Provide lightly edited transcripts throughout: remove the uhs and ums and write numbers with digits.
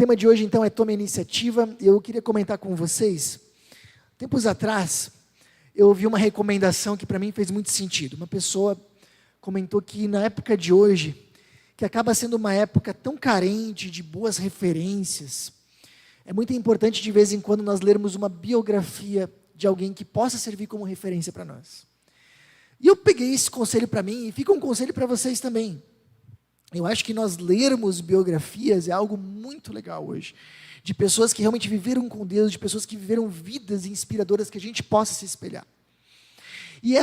tema de hoje, então, é Tome a Iniciativa. Eu queria comentar com vocês. Tempos atrás, eu ouvi uma recomendação que para mim fez muito sentido. Uma pessoa comentou que na época de hoje, que acaba sendo uma época tão carente de boas referências, é muito importante de vez em quando nós lermos uma biografia de alguém que possa servir como referência para nós. E eu peguei esse conselho para mim e fica um conselho para vocês também. Eu acho que nós lermos biografias é algo muito legal hoje, de pessoas que realmente viveram com Deus, de pessoas que viveram vidas inspiradoras que a gente possa se espelhar. E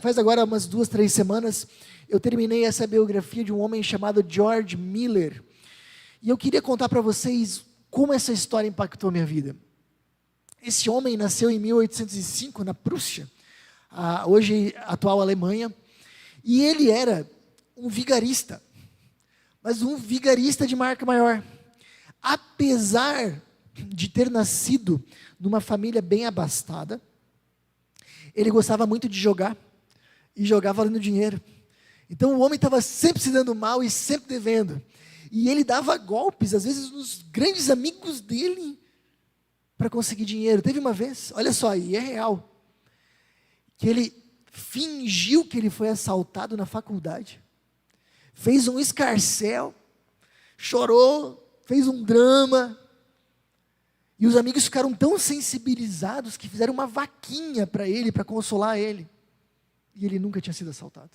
faz agora umas 2, 3 semanas, eu terminei essa biografia de um homem chamado George Miller. E eu queria contar para vocês como essa história impactou a minha vida. Esse homem nasceu em 1805, na Prússia, hoje atual Alemanha, e ele era um vigarista, mas um vigarista de marca maior. Apesar de ter nascido numa família bem abastada, ele gostava muito de jogar, e jogava valendo dinheiro. Então o homem estava sempre se dando mal e sempre devendo. E ele dava golpes, às vezes, nos grandes amigos dele, para conseguir dinheiro. Teve uma vez, olha só, e é real, que ele fingiu que ele foi assaltado na faculdade, fez um escarcéu, chorou, fez um drama, e os amigos ficaram tão sensibilizados que fizeram uma vaquinha para ele, para consolar ele, e ele nunca tinha sido assaltado.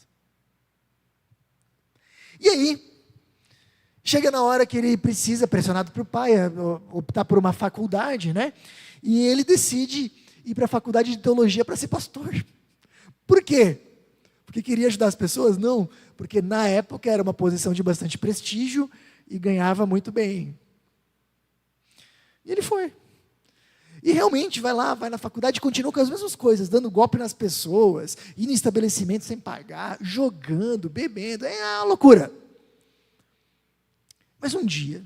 E aí, chega na hora que ele precisa, pressionado por pai, optar por uma faculdade, né? E ele decide ir para a faculdade de teologia para ser pastor. Por quê? Porque queria ajudar as pessoas? Não, porque na época era uma posição de bastante prestígio e ganhava muito bem. E ele foi. E realmente vai lá, vai na faculdade e continua com as mesmas coisas, dando golpe nas pessoas, indo em estabelecimentos sem pagar, jogando, bebendo, é uma loucura. Mas um dia,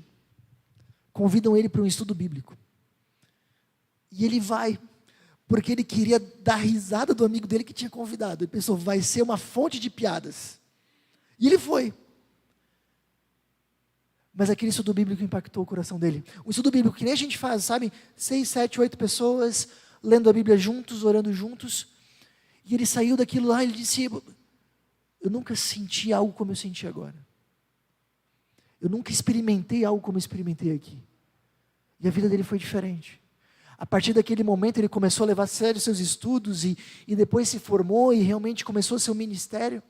convidam ele para um estudo bíblico. E ele vai, porque ele queria dar risada do amigo dele que tinha convidado. Ele pensou, vai ser uma fonte de piadas. E ele foi. Mas aquele estudo bíblico impactou o coração dele. Um estudo bíblico que nem a gente faz, sabe? 6, 7, 8 pessoas, lendo a Bíblia juntos, orando juntos. E ele saiu daquilo lá e ele disse, eu nunca senti algo como eu senti agora. Eu nunca experimentei algo como eu experimentei aqui. E a vida dele foi diferente. A partir daquele momento ele começou a levar a sério seus estudos e depois se formou e realmente começou seu ministério.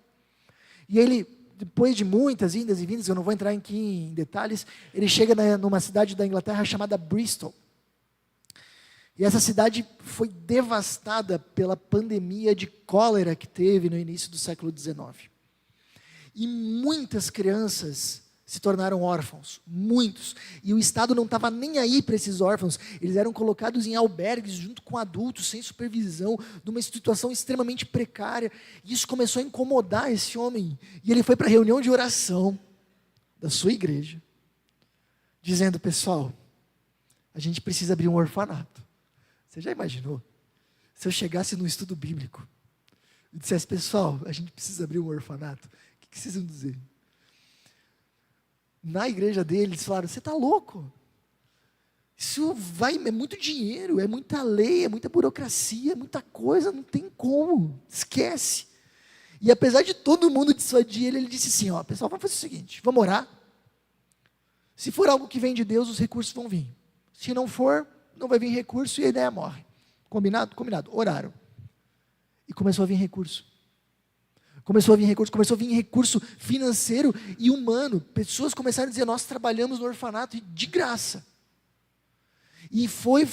E ele, depois de muitas indas e vindas, eu não vou entrar aqui em detalhes, ele chega numa cidade da Inglaterra chamada Bristol. E essa cidade foi devastada pela pandemia de cólera que teve no início do século XIX. E muitas crianças se tornaram órfãos, muitos. E o Estado não estava nem aí para esses órfãos. Eles eram colocados em albergues junto com adultos, sem supervisão, numa situação extremamente precária. E isso começou a incomodar esse homem. E ele foi para a reunião de oração da sua igreja, dizendo, pessoal, a gente precisa abrir um orfanato. Você já imaginou? Se eu chegasse num estudo bíblico e dissesse, pessoal, a gente precisa abrir um orfanato, o que vocês iam dizer? Na igreja dele, eles falaram, você está louco? Isso é muito dinheiro, é muita lei, é muita burocracia, é muita coisa, não tem como, esquece. E apesar de todo mundo dissuadir ele, ele disse assim, pessoal, vamos fazer o seguinte, vamos orar. Se for algo que vem de Deus, os recursos vão vir. Se não for, não vai vir recurso e a ideia morre. Combinado? Combinado. Oraram. E começou a vir recurso. Começou a vir recurso financeiro e humano. Pessoas começaram a dizer, nós trabalhamos no orfanato de graça. E foi,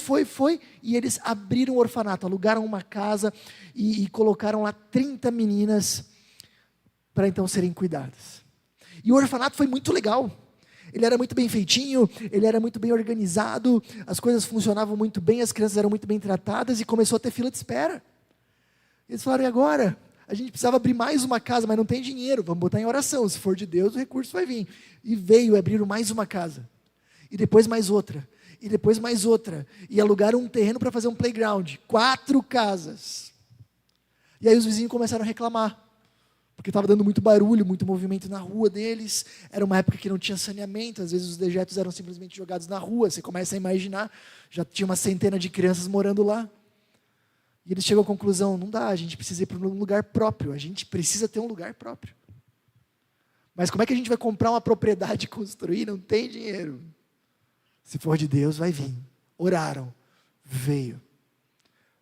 e eles abriram o orfanato, alugaram uma casa e colocaram lá 30 meninas para então serem cuidadas. E o orfanato foi muito legal. Ele era muito bem feitinho, ele era muito bem organizado, as coisas funcionavam muito bem, as crianças eram muito bem tratadas e começou a ter fila de espera. Eles falaram, e agora? A gente precisava abrir mais uma casa, mas não tem dinheiro, vamos botar em oração, se for de Deus o recurso vai vir. E veio, abriram mais uma casa, e depois mais outra, e depois mais outra, e alugaram um terreno para fazer um playground, 4 casas. E aí os vizinhos começaram a reclamar, porque estava dando muito barulho, muito movimento na rua deles. Era uma época que não tinha saneamento, às vezes os dejetos eram simplesmente jogados na rua. Você começa a imaginar, já tinha uma centena de crianças morando lá. E eles chegam à conclusão, não dá, a gente precisa ir para um lugar próprio, a gente precisa ter um lugar próprio. Mas como é que a gente vai comprar uma propriedade e construir? Não tem dinheiro. Se for de Deus, vai vir. Oraram, veio.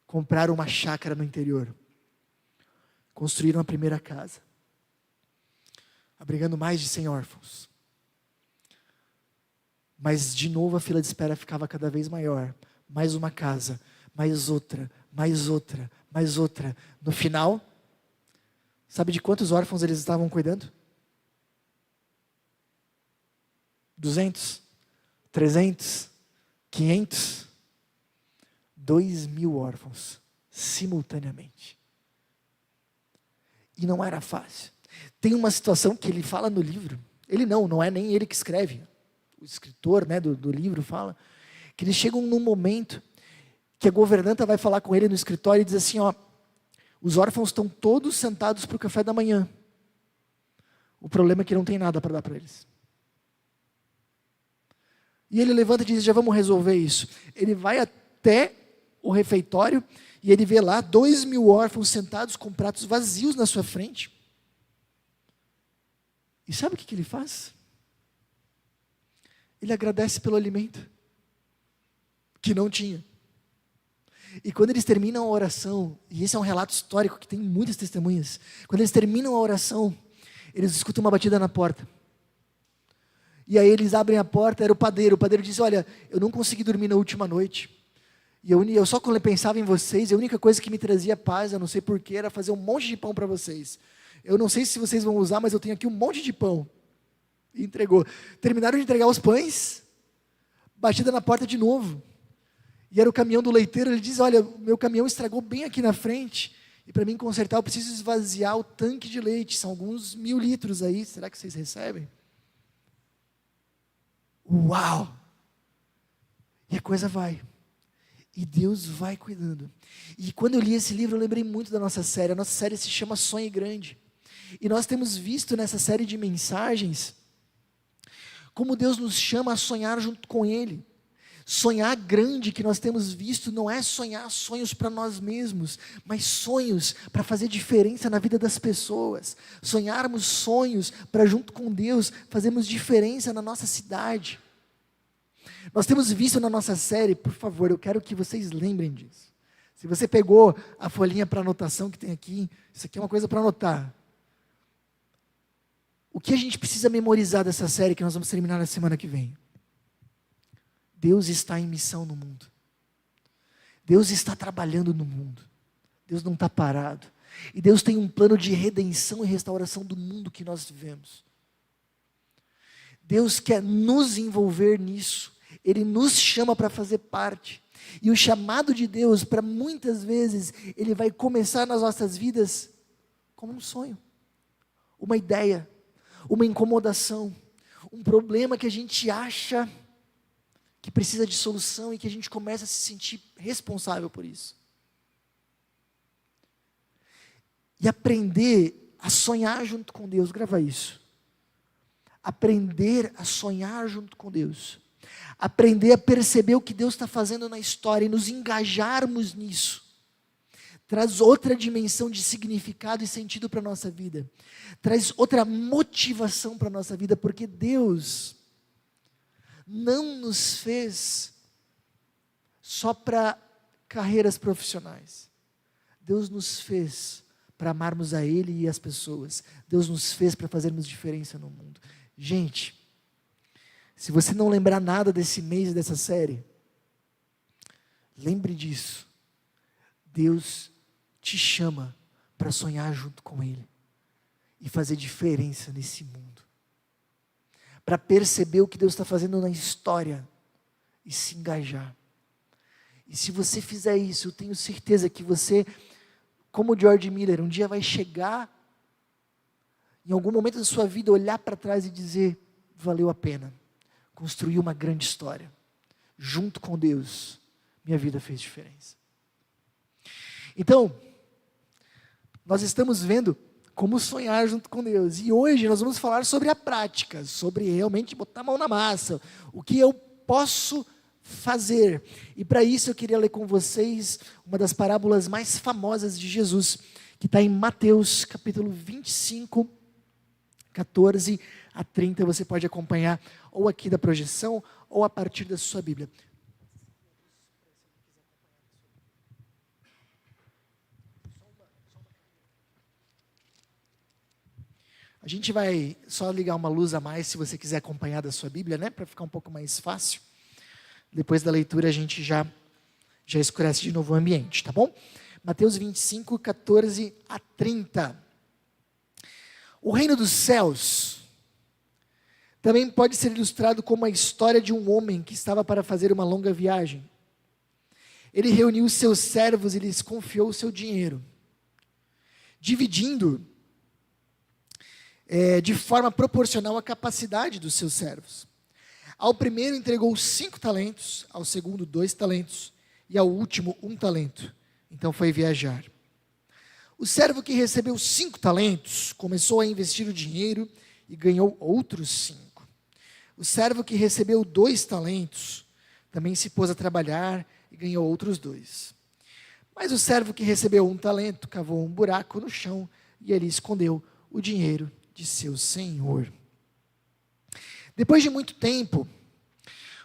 Compraram uma chácara no interior. Construíram a primeira casa. Abrigando mais de 100 órfãos. Mas de novo a fila de espera ficava cada vez maior. Mais uma casa, mais outra, mais outra, mais outra. No final, sabe de quantos órfãos eles estavam cuidando? 200? 300? 500? 2.000 órfãos, simultaneamente. E não era fácil. Tem uma situação que ele fala no livro, ele não é nem ele que escreve, o escritor, né, do livro fala, que eles chegam num momento que a governanta vai falar com ele no escritório e diz assim, ó, os órfãos estão todos sentados para o café da manhã. O problema é que não tem nada para dar para eles. E ele levanta e diz, já vamos resolver isso. Ele vai até o refeitório e ele vê lá 2.000 órfãos sentados com pratos vazios na sua frente. E sabe o que ele faz? Ele agradece pelo alimento que não tinha. E quando eles terminam a oração, e esse é um relato histórico que tem muitas testemunhas, quando eles terminam a oração, eles escutam uma batida na porta. E aí eles abrem a porta, era o padeiro disse, olha, eu não consegui dormir na última noite, e eu só quando eu pensava em vocês, a única coisa que me trazia paz, eu não sei porquê, era fazer um monte de pão para vocês. Eu não sei se vocês vão usar, mas eu tenho aqui um monte de pão. E entregou. Terminaram de entregar os pães, batida na porta de novo. E era o caminhão do leiteiro, ele diz, olha, meu caminhão estragou bem aqui na frente, e para mim consertar eu preciso esvaziar o tanque de leite, são alguns 1.000 litros aí, será que vocês recebem? Uau! E a coisa vai. E Deus vai cuidando. E quando eu li esse livro, eu lembrei muito da nossa série. A nossa série se chama Sonhe Grande. E nós temos visto nessa série de mensagens como Deus nos chama a sonhar junto com Ele. Sonhar grande que nós temos visto não é sonhar sonhos para nós mesmos, mas sonhos para fazer diferença na vida das pessoas. Sonharmos sonhos para junto com Deus fazermos diferença na nossa cidade. Nós temos visto na nossa série, por favor, eu quero que vocês lembrem disso. Se você pegou a folhinha para anotação que tem aqui, isso aqui é uma coisa para anotar. O que a gente precisa memorizar dessa série que nós vamos terminar na semana que vem? Deus está em missão no mundo. Deus está trabalhando no mundo. Deus não está parado. E Deus tem um plano de redenção e restauração do mundo que nós vivemos. Deus quer nos envolver nisso. Ele nos chama para fazer parte. E o chamado de Deus, para muitas vezes, ele vai começar nas nossas vidas como um sonho, uma ideia, uma incomodação, um problema que a gente acha que precisa de solução e que a gente começa a se sentir responsável por isso. E aprender a sonhar junto com Deus, grava isso. Aprender a sonhar junto com Deus. Aprender a perceber o que Deus está fazendo na história e nos engajarmos nisso. Traz outra dimensão de significado e sentido para a nossa vida. Traz outra motivação para a nossa vida, porque Deus não nos fez só para carreiras profissionais. Deus nos fez para amarmos a Ele e as pessoas. Deus nos fez para fazermos diferença no mundo. Gente, se você não lembrar nada desse mês, dessa série, lembre disso. Deus te chama para sonhar junto com Ele e fazer diferença nesse mundo. Para perceber o que Deus está fazendo na história e se engajar. E se você fizer isso, eu tenho certeza que você, como George Miller, um dia vai chegar, em algum momento da sua vida, olhar para trás e dizer, valeu a pena, construir uma grande história, junto com Deus, minha vida fez diferença. Então, nós estamos vendo como sonhar junto com Deus. E hoje nós vamos falar sobre a prática, sobre realmente botar a mão na massa, o que eu posso fazer. E para isso eu queria ler com vocês uma das parábolas mais famosas de Jesus, que está em Mateus capítulo 25, 14 a 30. Você pode acompanhar ou aqui da projeção ou a partir da sua Bíblia. A gente vai só ligar uma luz a mais se você quiser acompanhar da sua Bíblia, né? Para ficar um pouco mais fácil. Depois da leitura a gente já escurece de novo o ambiente, tá bom? Mateus 25, 14 a 30. O reino dos céus também pode ser ilustrado como a história de um homem que estava para fazer uma longa viagem. Ele reuniu seus servos e lhes confiou o seu dinheiro, dividindo de forma proporcional à capacidade dos seus servos. Ao primeiro entregou 5 talentos, ao segundo 2 talentos e ao último 1 talento. Então foi viajar. O servo que recebeu 5 talentos começou a investir o dinheiro e ganhou outros 5. O servo que recebeu 2 talentos também se pôs a trabalhar e ganhou outros 2. Mas o servo que recebeu 1 talento cavou um buraco no chão e ali escondeu o dinheiro de seu senhor. Depois de muito tempo,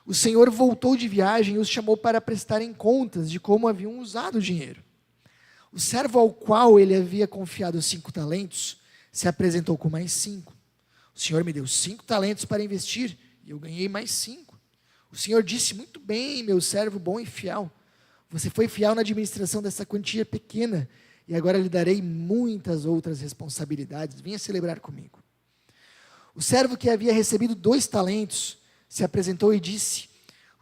o senhor voltou de viagem e os chamou para prestarem contas de como haviam usado o dinheiro. O servo ao qual ele havia confiado 5 talentos se apresentou com mais 5. O senhor me deu 5 talentos para investir e eu ganhei mais 5. O senhor disse: muito bem, meu servo bom e fiel. Você foi fiel na administração dessa quantia pequena e agora lhe darei muitas outras responsabilidades. Venha celebrar comigo. O servo que havia recebido 2 talentos se apresentou e disse: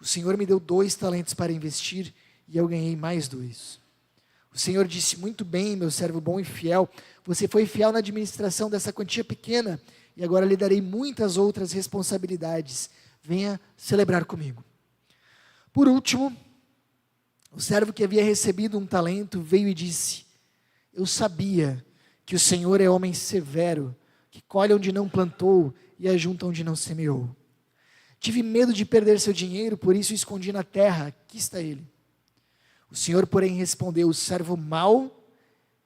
o senhor me deu 2 talentos para investir e eu ganhei mais 2. O senhor disse: muito bem, meu servo bom e fiel. Você foi fiel na administração dessa quantia pequena e agora lhe darei muitas outras responsabilidades. Venha celebrar comigo. Por último, o servo que havia recebido 1 talento veio e disse: eu sabia que o Senhor é homem severo, que colhe onde não plantou e ajunta onde não semeou. Tive medo de perder seu dinheiro, por isso o escondi na terra. Aqui está ele. O Senhor, porém, respondeu: servo mau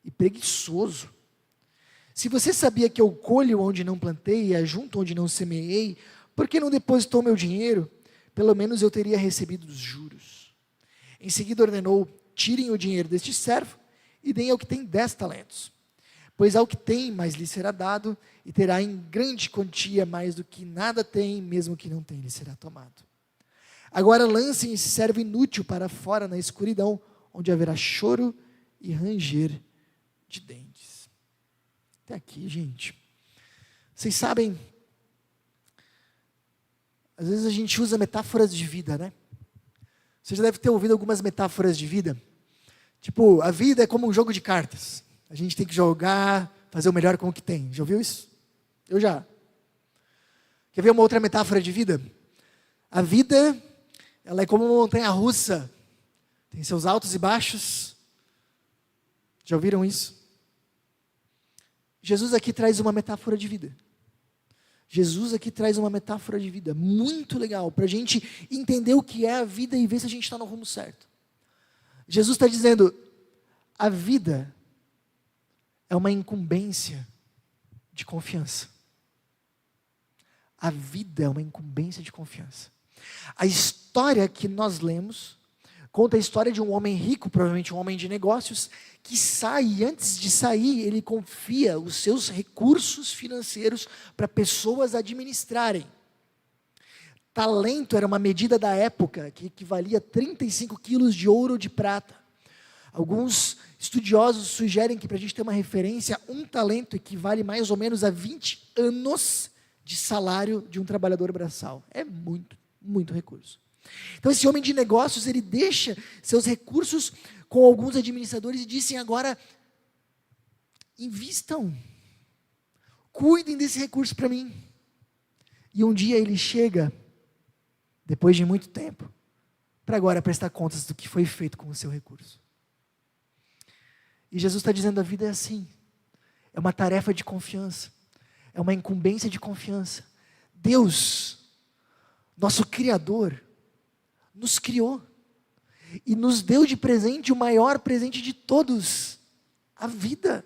e preguiçoso. Se você sabia que eu colho onde não plantei e ajunto onde não semeei, por que não depositou meu dinheiro? Pelo menos eu teria recebido os juros. Em seguida ordenou: tirem o dinheiro deste servo e deem ao que tem 10 talentos. Pois ao que tem, mais lhe será dado, e terá em grande quantia mais do que nada tem, mesmo que não tem, lhe será tomado. Agora lancem esse servo inútil para fora na escuridão, onde haverá choro e ranger de dentes. Até aqui, gente. Vocês sabem, às vezes a gente usa metáforas de vida, né? Você já deve ter ouvido algumas metáforas de vida. Tipo, a vida é como um jogo de cartas. A gente tem que jogar, fazer o melhor com o que tem. Já ouviu isso? Eu já. Quer ver uma outra metáfora de vida? A vida, ela é como uma montanha-russa. Tem seus altos e baixos. Já ouviram isso? Jesus aqui traz uma metáfora de vida. Jesus aqui traz uma metáfora de vida muito legal, para a gente entender o que é a vida e ver se a gente está no rumo certo. Jesus está dizendo: a vida é uma incumbência de confiança. A vida é uma incumbência de confiança. A história que nós lemos conta a história de um homem rico, provavelmente um homem de negócios, que sai, e antes de sair, ele confia os seus recursos financeiros para pessoas administrarem. Talento era uma medida da época, que equivalia a 35 quilos de ouro ou de prata. Alguns estudiosos sugerem que, para a gente ter uma referência, 1 talento equivale mais ou menos a 20 anos de salário de um trabalhador braçal. É muito, muito recurso. Então esse homem de negócios, ele deixa seus recursos com alguns administradores e dizem: agora, invistam, cuidem desse recurso para mim. E um dia ele chega, depois de muito tempo, para agora prestar contas do que foi feito com o seu recurso. E Jesus está dizendo: a vida é assim. É uma tarefa de confiança. É uma incumbência de confiança. Deus, nosso Criador, nos criou e nos deu de presente o maior presente de todos, a vida.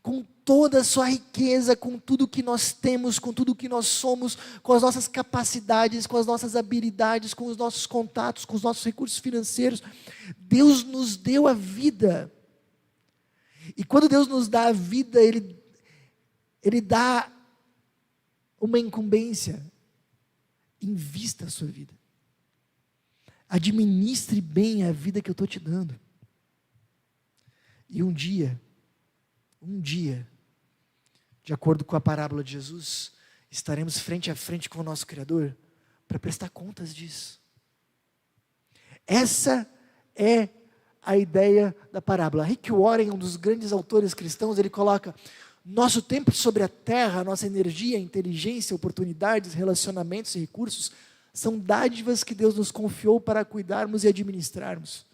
Com toda a sua riqueza, com tudo que nós temos, com tudo que nós somos, com as nossas capacidades, com as nossas habilidades, com os nossos contatos, com os nossos recursos financeiros, Deus nos deu a vida. E quando Deus nos dá a vida, Ele dá uma incumbência. Invista a sua vida. Administre bem a vida que eu estou te dando. E um dia, de acordo com a parábola de Jesus, estaremos frente a frente com o nosso Criador para prestar contas disso. Essa é a ideia da parábola. Rick Warren, um dos grandes autores cristãos, ele coloca: nosso tempo sobre a terra, nossa energia, inteligência, oportunidades, relacionamentos e recursos são dádivas que Deus nos confiou para cuidarmos e administrarmos.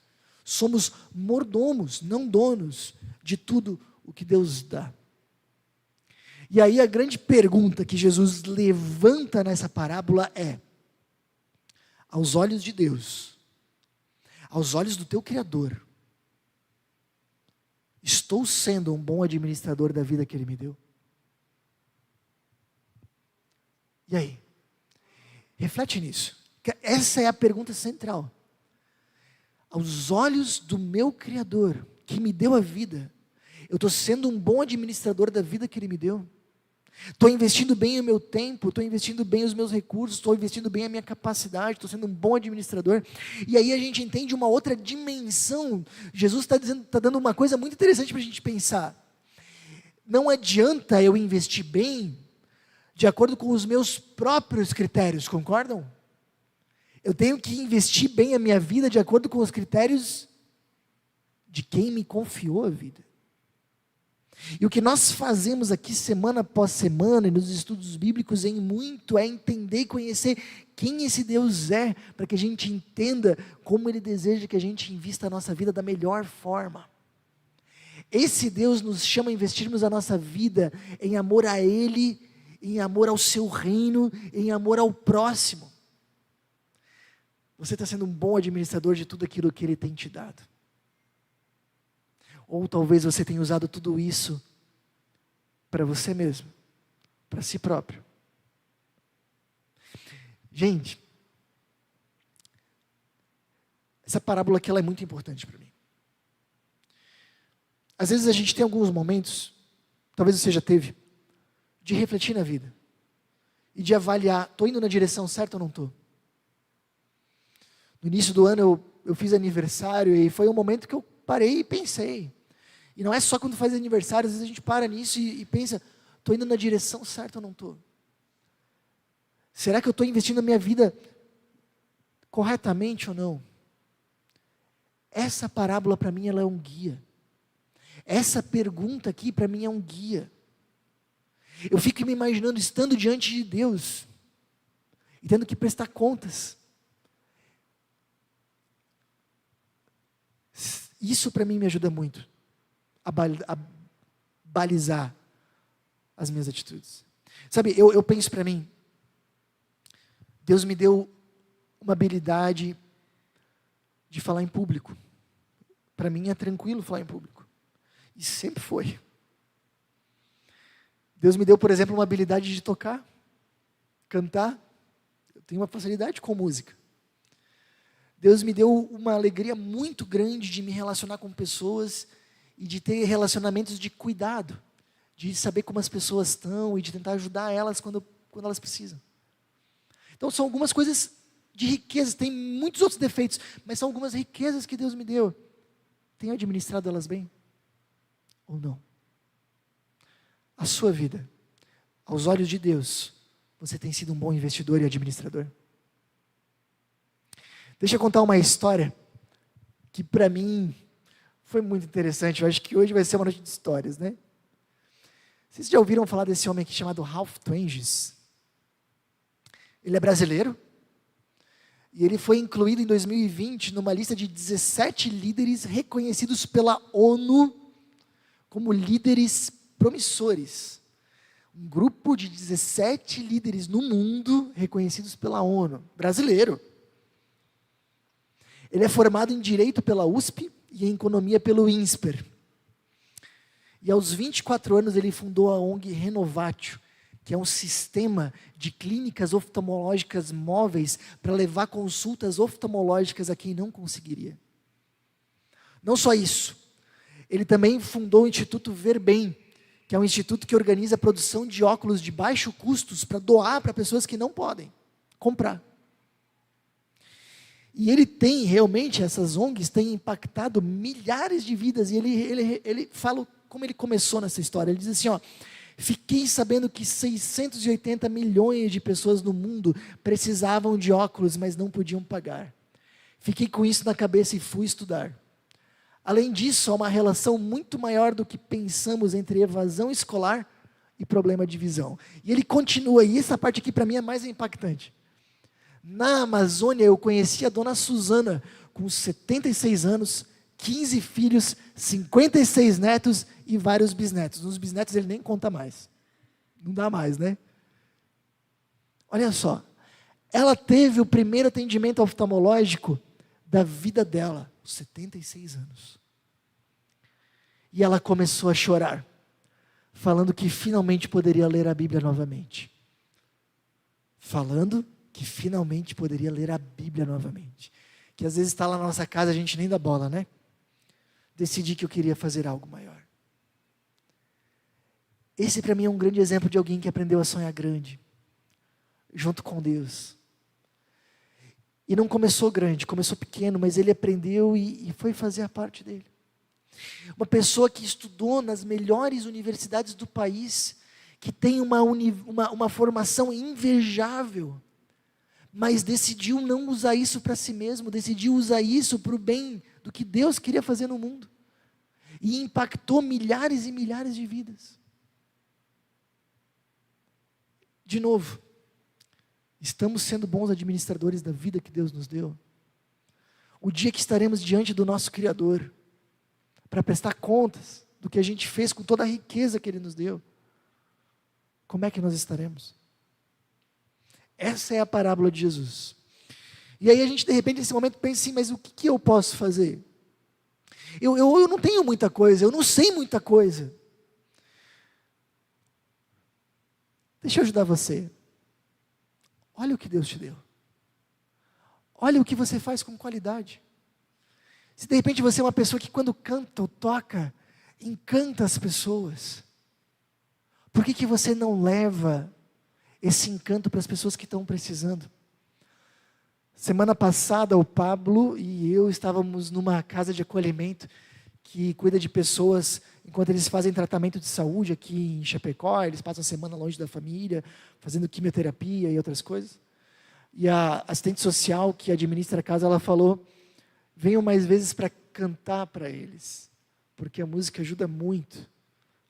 Somos mordomos, não donos de tudo o que Deus dá. E aí a grande pergunta que Jesus levanta nessa parábola é: aos olhos de Deus, aos olhos do teu Criador, estou sendo um bom administrador da vida que Ele me deu? E aí? Reflete nisso. Essa é a pergunta central. Aos olhos do meu Criador, que me deu a vida, eu estou sendo um bom administrador da vida que Ele me deu? Estou investindo bem o meu tempo, estou investindo bem os meus recursos, estou investindo bem a minha capacidade, estou sendo um bom administrador? E aí a gente entende uma outra dimensão. Jesus está dando uma coisa muito interessante para a gente pensar. Não adianta eu investir bem de acordo com os meus próprios critérios, concordam? Eu tenho que investir bem a minha vida de acordo com os critérios de quem me confiou a vida. E o que nós fazemos aqui semana após semana e nos estudos bíblicos em muito é entender e conhecer quem esse Deus é, para que a gente entenda como Ele deseja que a gente invista a nossa vida da melhor forma. Esse Deus nos chama a investirmos a nossa vida em amor a Ele, em amor ao seu reino, em amor ao próximo. Você está sendo um bom administrador de tudo aquilo que Ele tem te dado. Ou talvez você tenha usado tudo isso para você mesmo, para si próprio. Gente, essa parábola aqui ela é muito importante para mim. Às vezes a gente tem alguns momentos, talvez você já teve, de refletir na vida e de avaliar: estou indo na direção certa ou não estou? No início do ano eu fiz aniversário e foi um momento que eu parei e pensei. E não é só quando faz aniversário, às vezes a gente para nisso e pensa: estou indo na direção certa ou não estou? Será que eu estou investindo a minha vida corretamente ou não? Essa parábola para mim ela é um guia. Essa pergunta aqui para mim é um guia. Eu fico me imaginando estando diante de Deus e tendo que prestar contas. Isso para mim me ajuda muito a balizar as minhas atitudes. Sabe, eu penso para mim, Deus me deu uma habilidade de falar em público. Para mim é tranquilo falar em público. E sempre foi. Deus me deu, por exemplo, uma habilidade de tocar, cantar. Eu tenho uma facilidade com música. Deus me deu uma alegria muito grande de me relacionar com pessoas e de ter relacionamentos de cuidado, de saber como as pessoas estão e de tentar ajudar elas quando elas precisam. Então são algumas coisas de riquezas, tem muitos outros defeitos, mas são algumas riquezas que Deus me deu. Tenho administrado elas bem? Ou não? A sua vida, aos olhos de Deus, você tem sido um bom investidor e administrador? Deixa eu contar uma história que para mim foi muito interessante. Eu acho que hoje vai ser uma noite de histórias, né? Vocês já ouviram falar desse homem aqui chamado Ralph Twenges? Ele é brasileiro e ele foi incluído em 2020 numa lista de 17 líderes reconhecidos pela ONU como líderes promissores. Um grupo de 17 líderes no mundo reconhecidos pela ONU, brasileiro. Ele é formado em Direito pela USP e em Economia pelo INSPER. E aos 24 anos ele fundou a ONG Renovatio, que é um sistema de clínicas oftalmológicas móveis para levar consultas oftalmológicas a quem não conseguiria. Não só isso, ele também fundou o Instituto Verbem, que é um instituto que organiza a produção de óculos de baixo custos para doar para pessoas que não podem comprar. E ele tem, realmente, essas ONGs têm impactado milhares de vidas, e ele fala como ele começou nessa história. Ele diz assim, fiquei sabendo que 680 milhões de pessoas no mundo precisavam de óculos, mas não podiam pagar. Fiquei com isso na cabeça e fui estudar. Além disso, há uma relação muito maior do que pensamos entre evasão escolar e problema de visão. E ele continua, e essa parte aqui para mim é mais impactante. Na Amazônia eu conheci a dona Suzana, com 76 anos, 15 filhos, 56 netos e vários bisnetos. Nos bisnetos ele nem conta mais. Não dá mais, né? Olha só, ela teve o primeiro atendimento oftalmológico da vida dela, 76 anos. E ela começou a chorar, falando que finalmente poderia ler a Bíblia novamente. Que às vezes está lá na nossa casa, a gente nem dá bola, né? Decidi que eu queria fazer algo maior. Esse para mim é um grande exemplo de alguém que aprendeu a sonhar grande, junto com Deus. E não começou grande, começou pequeno, mas ele aprendeu e foi fazer a parte dele. Uma pessoa que estudou nas melhores universidades do país, que tem uma formação invejável, mas decidiu não usar isso para si mesmo, decidiu usar isso para o bem do que Deus queria fazer no mundo. E impactou milhares e milhares de vidas. De novo, estamos sendo bons administradores da vida que Deus nos deu. O dia que estaremos diante do nosso Criador, para prestar contas do que a gente fez com toda a riqueza que Ele nos deu, como é que nós estaremos? Essa é a parábola de Jesus. E aí a gente de repente nesse momento pensa assim, mas o que eu posso fazer? Eu não tenho muita coisa, eu não sei muita coisa. Deixa eu ajudar você. Olha o que Deus te deu. Olha o que você faz com qualidade. Se de repente você é uma pessoa que quando canta ou toca, encanta as pessoas, por que você não leva esse encanto para as pessoas que estão precisando? Semana passada o Pablo e eu estávamos numa casa de acolhimento que cuida de pessoas enquanto eles fazem tratamento de saúde aqui em Chapecó. Eles passam a semana longe da família, fazendo quimioterapia e outras coisas. E a assistente social que administra a casa, ela falou, venham mais vezes para cantar para eles, porque a música ajuda muito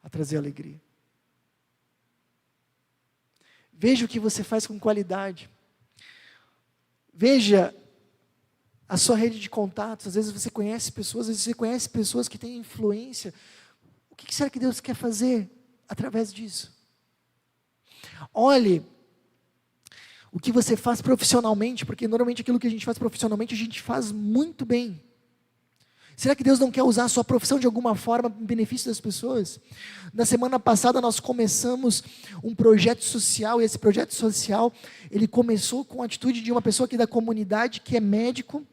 a trazer alegria. Veja o que você faz com qualidade. Veja a sua rede de contatos. Às vezes você conhece pessoas, que têm influência. O que será que Deus quer fazer através disso? Olhe o que você faz profissionalmente, porque normalmente aquilo que a gente faz profissionalmente, a gente faz muito bem. Será que Deus não quer usar a sua profissão de alguma forma em benefício das pessoas? Na semana passada nós começamos um projeto social, e esse projeto social, ele começou com a atitude de uma pessoa aqui da comunidade, que é médico,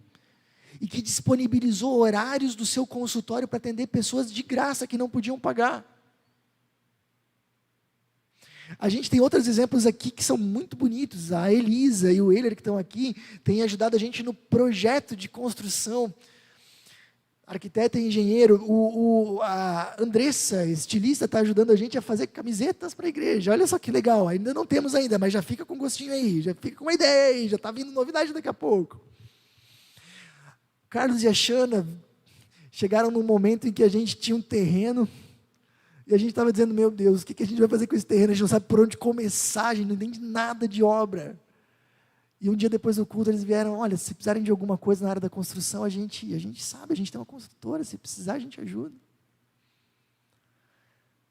e que disponibilizou horários do seu consultório para atender pessoas de graça que não podiam pagar. A gente tem outros exemplos aqui que são muito bonitos. A Elisa e o Euler que estão aqui, têm ajudado a gente no projeto de construção. Arquiteta e engenheiro, a Andressa, estilista, está ajudando a gente a fazer camisetas para a igreja. Olha só que legal, ainda não temos ainda, mas já fica com gostinho aí, já fica com uma ideia aí, já está vindo novidade daqui a pouco. Carlos e a Xana chegaram num momento em que a gente tinha um terreno, e a gente estava dizendo, meu Deus, o que a gente vai fazer com esse terreno? A gente não sabe por onde começar, a gente não entende nada de obra. E um dia depois do culto eles vieram, olha, se precisarem de alguma coisa na área da construção, a gente sabe, a gente tem uma construtora, se precisar a gente ajuda.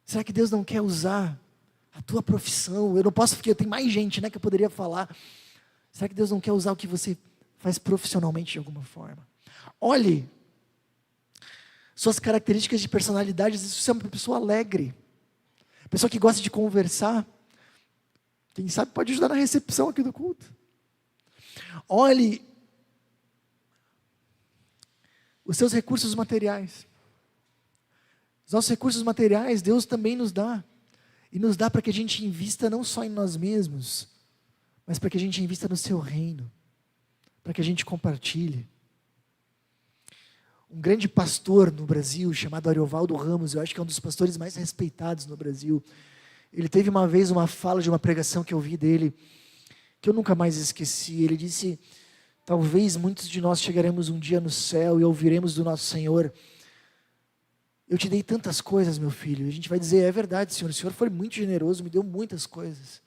Será que Deus não quer usar a tua profissão? Eu não posso, porque tem mais gente, né, que eu poderia falar. Será que Deus não quer usar o que você faz profissionalmente de alguma forma? Olhe suas características de personalidade. Se você é uma pessoa alegre, pessoa que gosta de conversar, quem sabe pode ajudar na recepção aqui do culto. Olhe os seus recursos materiais. Os nossos recursos materiais, Deus também nos dá. E nos dá para que a gente invista não só em nós mesmos, mas para que a gente invista no seu reino. Para que a gente compartilhe. Um grande pastor no Brasil, chamado Ariovaldo Ramos, eu acho que é um dos pastores mais respeitados no Brasil. Ele teve uma vez uma fala de uma pregação que eu vi dele, que eu nunca mais esqueci. Ele disse: talvez muitos de nós chegaremos um dia no céu e ouviremos do nosso Senhor: eu te dei tantas coisas, meu filho. E a gente vai dizer: é verdade, Senhor, o Senhor foi muito generoso, me deu muitas coisas.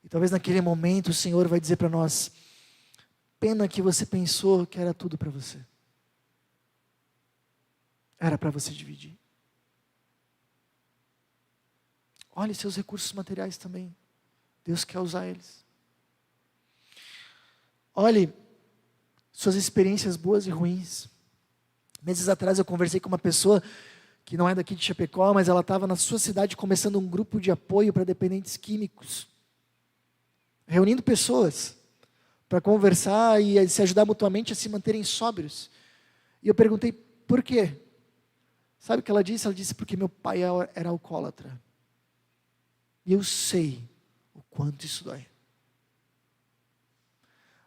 E talvez naquele momento o Senhor vai dizer para nós: pena que você pensou que era tudo para você. Era para você dividir. Olhe seus recursos materiais também. Deus quer usar eles. Olhe suas experiências boas e ruins. Meses atrás eu conversei com uma pessoa que não é daqui de Chapecó, mas ela estava na sua cidade começando um grupo de apoio para dependentes químicos. Reunindo pessoas para conversar e se ajudar mutuamente a se manterem sóbrios. E eu perguntei: por quê? Sabe o que ela disse? Ela disse: porque meu pai era alcoólatra. E eu sei o quanto isso dói.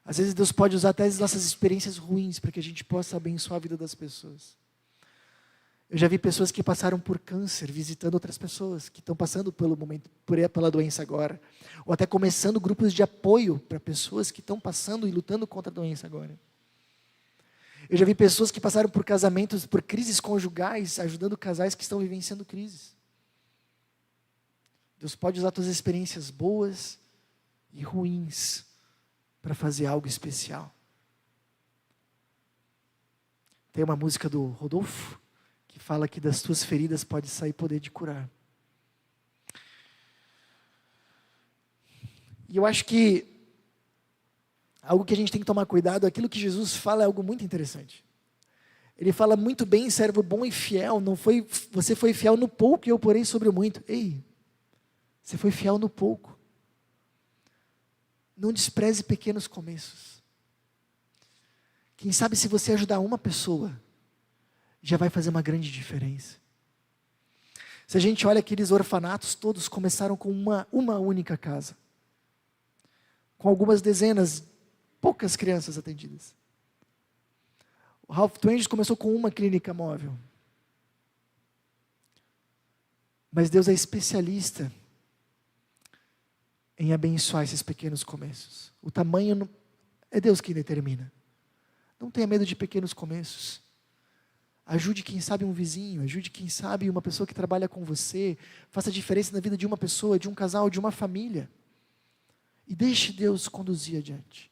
Às vezes Deus pode usar até as nossas experiências ruins para que a gente possa abençoar a vida das pessoas. Eu já vi pessoas que passaram por câncer visitando outras pessoas que estão passando pelo momento, pela doença agora. Ou até começando grupos de apoio para pessoas que estão passando e lutando contra a doença agora. Eu já vi pessoas que passaram por casamentos, por crises conjugais, ajudando casais que estão vivenciando crises. Deus pode usar suas experiências boas e ruins para fazer algo especial. Tem uma música do Rodolfo que fala que das tuas feridas pode sair poder de curar. E eu acho que algo que a gente tem que tomar cuidado, aquilo que Jesus fala é algo muito interessante. Ele fala: muito bem, servo bom e fiel, você foi fiel no pouco e eu porei sobre o muito. Ei, você foi fiel no pouco. Não despreze pequenos começos. Quem sabe se você ajudar uma pessoa, já vai fazer uma grande diferença. Se a gente olha aqueles orfanatos, todos começaram com uma única casa. Com algumas dezenas, poucas crianças atendidas. O Ralph Twenge começou com uma clínica móvel. Mas Deus é especialista em abençoar esses pequenos começos. O tamanho é Deus quem determina. Não tenha medo de pequenos começos. Ajude quem sabe um vizinho, ajude quem sabe uma pessoa que trabalha com você. Faça diferença na vida de uma pessoa, de um casal, de uma família. E deixe Deus conduzir adiante.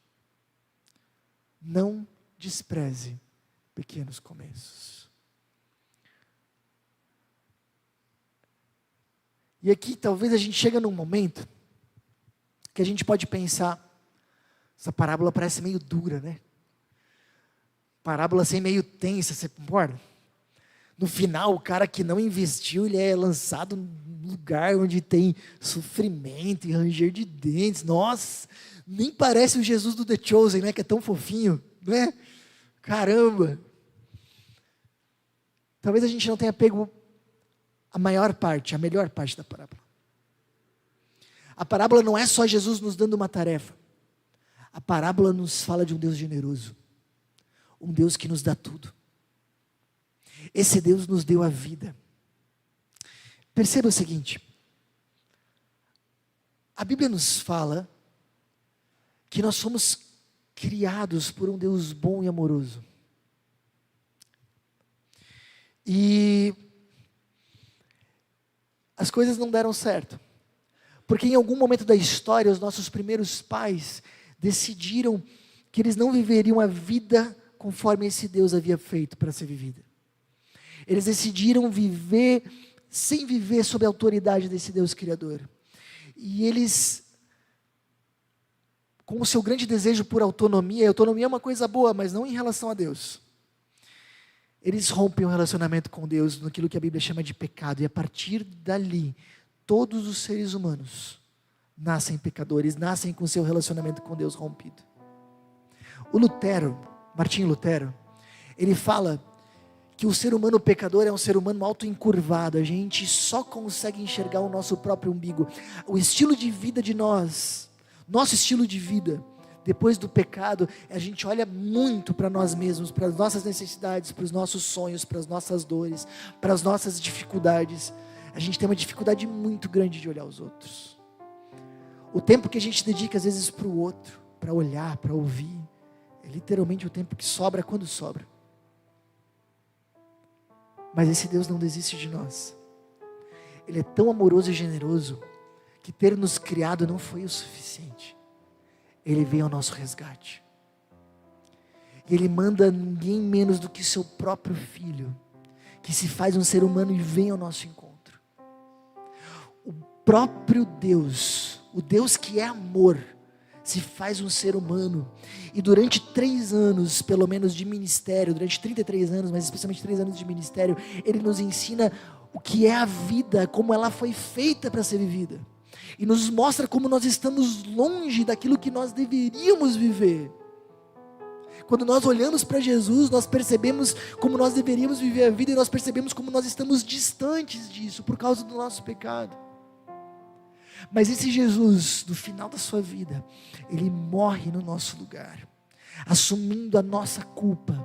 Não despreze pequenos começos. E aqui talvez a gente chega num momento que a gente pode pensar: essa parábola parece meio dura, né? Parábola assim meio tensa, você concorda? No final, o cara que não investiu, ele é lançado num lugar onde tem sofrimento e ranger de dentes. Nossa, nem parece o Jesus do The Chosen, né? Que é tão fofinho, né? Caramba! Talvez a gente não tenha pego a melhor parte da parábola. A parábola não é só Jesus nos dando uma tarefa. A parábola nos fala de um Deus generoso. Um Deus que nos dá tudo. Esse Deus nos deu a vida. Perceba o seguinte: a Bíblia nos fala que nós somos criados por um Deus bom e amoroso. E as coisas não deram certo. Porque em algum momento da história, os nossos primeiros pais decidiram que eles não viveriam a vida conforme esse Deus havia feito para ser vivida. Eles decidiram viver sem viver sob a autoridade desse Deus Criador. E eles, com o seu grande desejo por autonomia, e autonomia é uma coisa boa, mas não em relação a Deus. Eles rompem o relacionamento com Deus naquilo que a Bíblia chama de pecado, e a partir dali, todos os seres humanos nascem pecadores, nascem com o seu relacionamento com Deus rompido. O Lutero, Martinho Lutero, ele fala que o ser humano pecador é um ser humano auto-encurvado, a gente só consegue enxergar o nosso próprio umbigo. O estilo de vida de nós, nosso estilo de vida, depois do pecado, a gente olha muito para nós mesmos, para as nossas necessidades, para os nossos sonhos, para as nossas dores, para as nossas dificuldades. A gente tem uma dificuldade muito grande de olhar os outros. O tempo que a gente dedica às vezes para o outro, para olhar, para ouvir, é literalmente o tempo que sobra quando sobra. Mas esse Deus não desiste de nós. Ele é tão amoroso e generoso que ter nos criado não foi o suficiente. Ele veio ao nosso resgate. E Ele manda ninguém menos do que seu próprio Filho, que se faz um ser humano e vem ao nosso encontro. O próprio Deus, o Deus que é amor, se faz um ser humano, e durante 3 anos, pelo menos de ministério, durante 33 anos, mas especialmente 3 anos de ministério, Ele nos ensina o que é a vida, como ela foi feita para ser vivida, e nos mostra como nós estamos longe daquilo que nós deveríamos viver. Quando nós olhamos para Jesus, nós percebemos como nós deveríamos viver a vida, e nós percebemos como nós estamos distantes disso, por causa do nosso pecado. Mas esse Jesus, no final da sua vida, Ele morre no nosso lugar, assumindo a nossa culpa,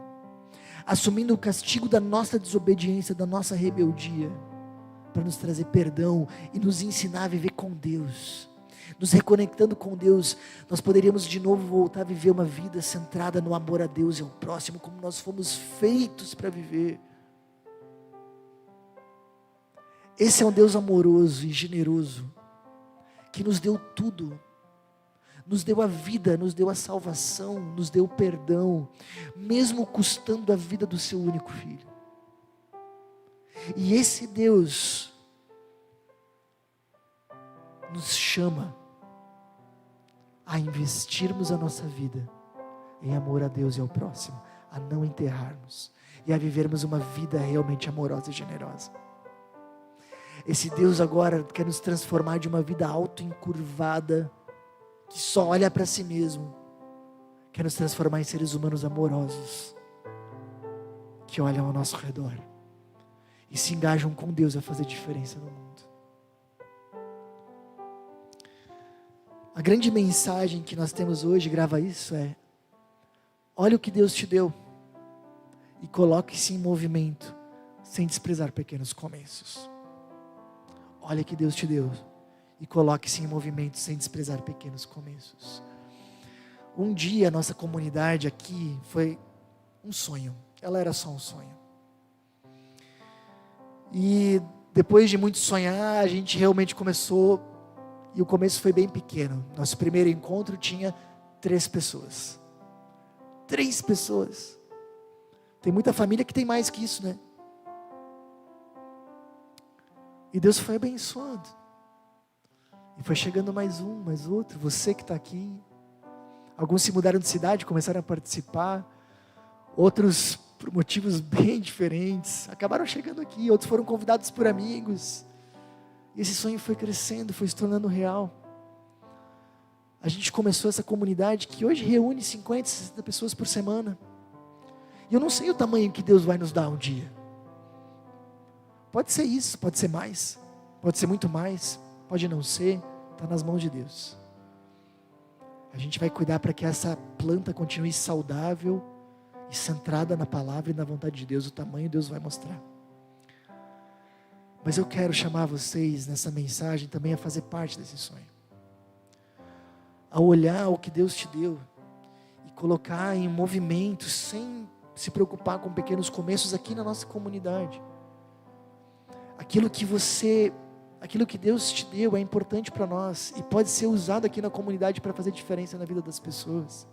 assumindo o castigo da nossa desobediência, da nossa rebeldia, para nos trazer perdão e nos ensinar a viver com Deus. Nos reconectando com Deus, nós poderíamos de novo voltar a viver uma vida centrada no amor a Deus e ao próximo, como nós fomos feitos para viver. Esse é um Deus amoroso e generoso, que nos deu tudo, nos deu a vida, nos deu a salvação, nos deu o perdão, mesmo custando a vida do seu único filho. E esse Deus nos chama a investirmos a nossa vida em amor a Deus e ao próximo, a não enterrarmos e a vivermos uma vida realmente amorosa e generosa. Esse Deus agora quer nos transformar de uma vida auto-encurvada, que só olha para si mesmo, quer nos transformar em seres humanos amorosos, que olham ao nosso redor e se engajam com Deus a fazer diferença no mundo. A grande mensagem que nós temos hoje, grava isso, é: olha o que Deus te deu e coloque-se em movimento, sem desprezar pequenos começos. Olha que Deus te deu e coloque-se em movimento sem desprezar pequenos começos. Um dia a nossa comunidade aqui foi um sonho. Ela era só um sonho. E depois de muito sonhar, a gente realmente começou, e o começo foi bem pequeno. Nosso primeiro encontro tinha 3 pessoas. 3 pessoas. Tem muita família que tem mais que isso, né? E Deus foi abençoando. E foi chegando mais um, mais outro. Você que está aqui. Alguns se mudaram de cidade, começaram a participar. Outros, por motivos bem diferentes, acabaram chegando aqui. Outros foram convidados por amigos. E esse sonho foi crescendo, foi se tornando real. A gente começou essa comunidade que hoje reúne 50, 60 pessoas por semana. E eu não sei o tamanho que Deus vai nos dar um dia. Pode ser isso, pode ser mais, pode ser muito mais, pode não ser, está nas mãos de Deus. A gente vai cuidar para que essa planta continue saudável e centrada na palavra e na vontade de Deus. O tamanho Deus vai mostrar. Mas eu quero chamar vocês nessa mensagem também a fazer parte desse sonho. A olhar o que Deus te deu e colocar em movimento, sem se preocupar com pequenos começos aqui na nossa comunidade. Aquilo que Deus te deu é importante para nós e pode ser usado aqui na comunidade para fazer diferença na vida das pessoas.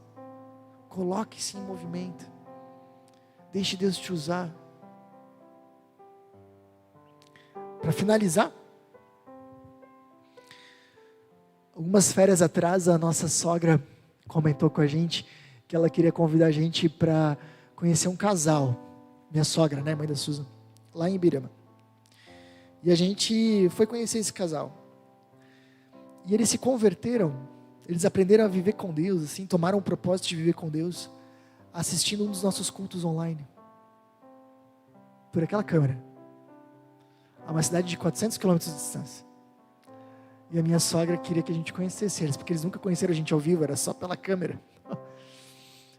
Coloque-se em movimento. Deixe Deus te usar Para finalizar, algumas férias atrás, a nossa sogra comentou com a gente que ela queria convidar a gente para conhecer um casal. Minha sogra, né, mãe da Susan, lá em Ibirama. E a gente foi conhecer esse casal. E eles se converteram, eles aprenderam a viver com Deus, assim, tomaram o propósito de viver com Deus, assistindo um dos nossos cultos online. Por aquela câmera. A uma cidade de 400 quilômetros de distância. E a minha sogra queria que a gente conhecesse eles, porque eles nunca conheceram a gente ao vivo, era só pela câmera.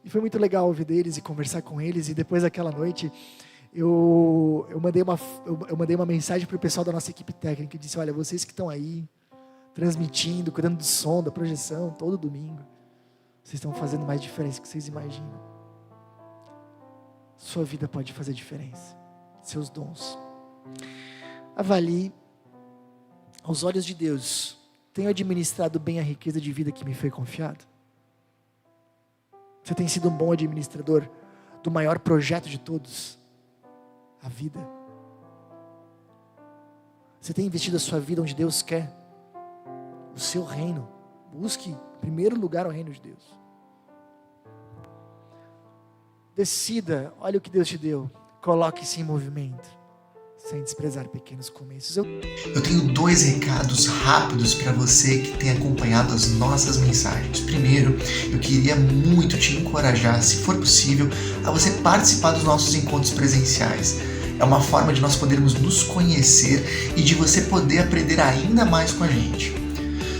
E foi muito legal ouvir deles e conversar com eles. E depois daquela noite, eu mandei uma mensagem para o pessoal da nossa equipe técnica. E disse, olha, vocês que estão aí, transmitindo, cuidando do som, da projeção, todo domingo, vocês estão fazendo mais diferença do que vocês imaginam. Sua vida pode fazer diferença. Seus dons. Avalie, aos olhos de Deus, tenho administrado bem a riqueza de vida que me foi confiada? Você tem sido um bom administrador do maior projeto de todos, a vida? Você tem investido a sua vida onde Deus quer? O seu reino. Busque em primeiro lugar o reino de Deus. Decida, olha o que Deus te deu, coloque-se em movimento, sem desprezar pequenos começos. Eu tenho 2 recados rápidos para você que tem acompanhado as nossas mensagens. Primeiro, eu queria muito te encorajar, se for possível, a você participar dos nossos encontros presenciais. É uma forma de nós podermos nos conhecer e de você poder aprender ainda mais com a gente.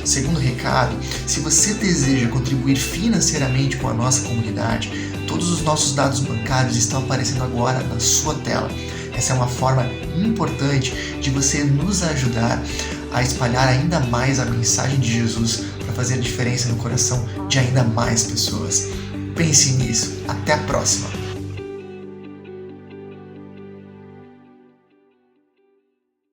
Segundo recado, se você deseja contribuir financeiramente com a nossa comunidade, todos os nossos dados bancários estão aparecendo agora na sua tela. Essa é uma forma importante de você nos ajudar a espalhar ainda mais a mensagem de Jesus para fazer a diferença no coração de ainda mais pessoas. Pense nisso. Até a próxima!